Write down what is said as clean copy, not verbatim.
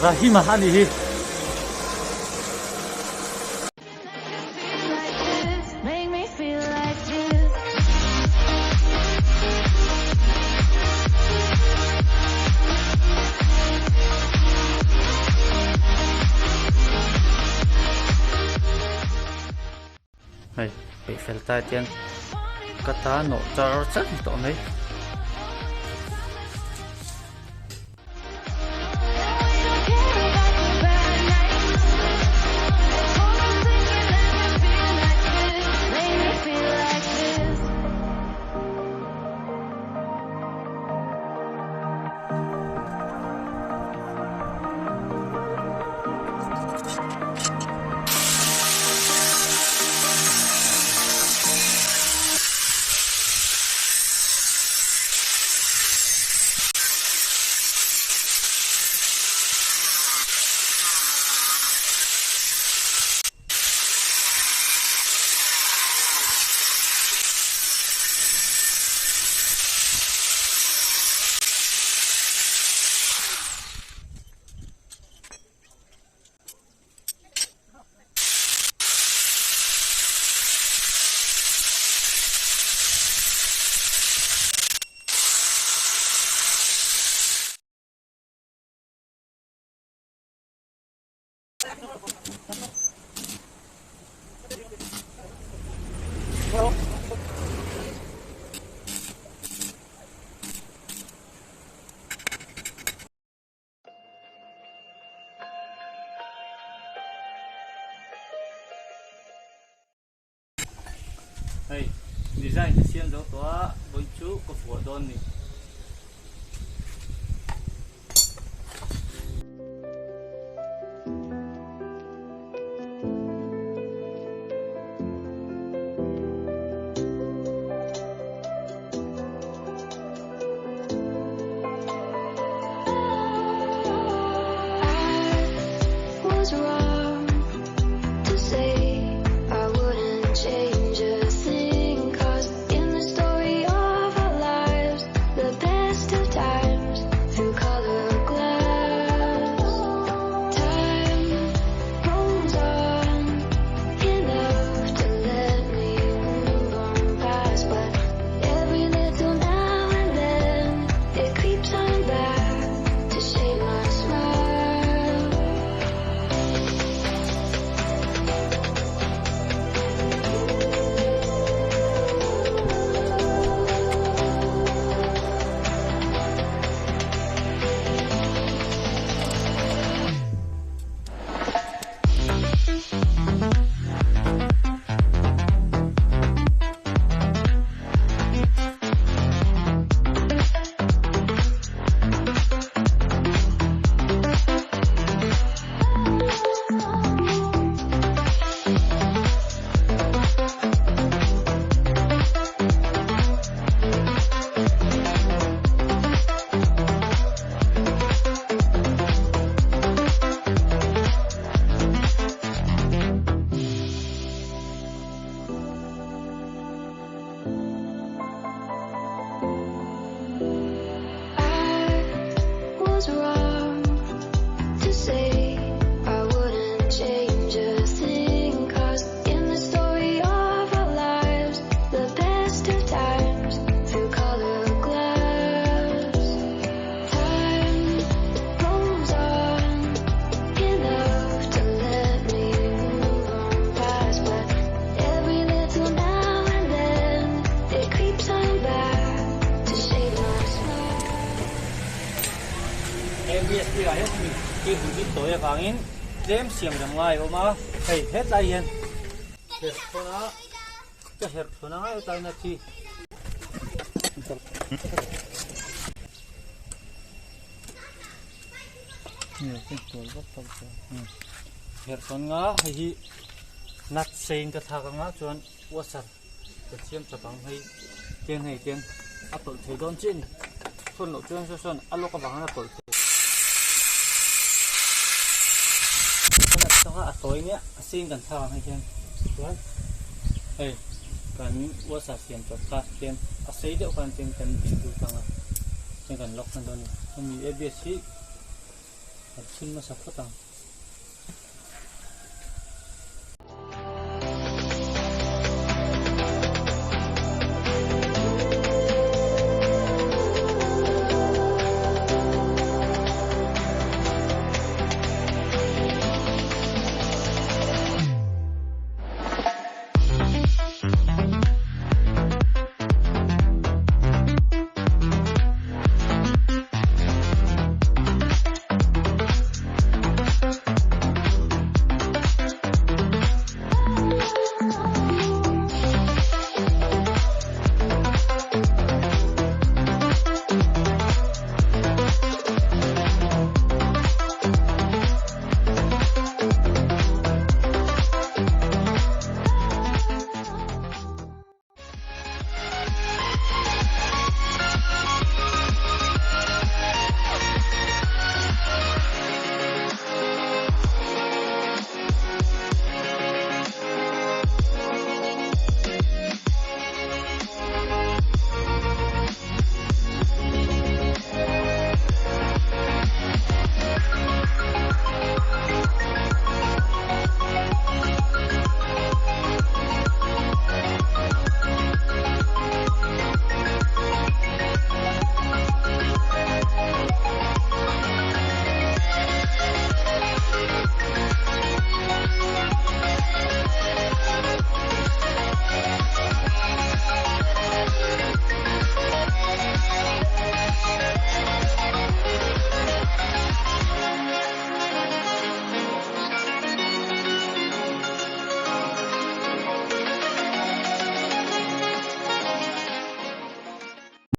rahim hani hi hay bị phèn tai tiền cắt tá nổ cho rất to mấy hey design siam do to boi chu ko fu don ni cái hụt ít tối vàng in đêm xiềng đằng ngoài ôm á thầy hết lại yên hết thôi á cái hết thôi á tay nó chi hết con ngã hay nát sen cái thằng ngã chuan quá sạch cái xiêm chập bằng hay tiền áp tội thấy đón trên xuân lộ chuan xuân alo cái bằng là tội a tối nhé xin cần thao hay chưa đấy hey cầnua sả xiên chọc cá tiền a xây điệu cần tiền cần tiền du tăng à tiền cần lọc cần đơn khôngมีABS Xin mà sắp phát tàng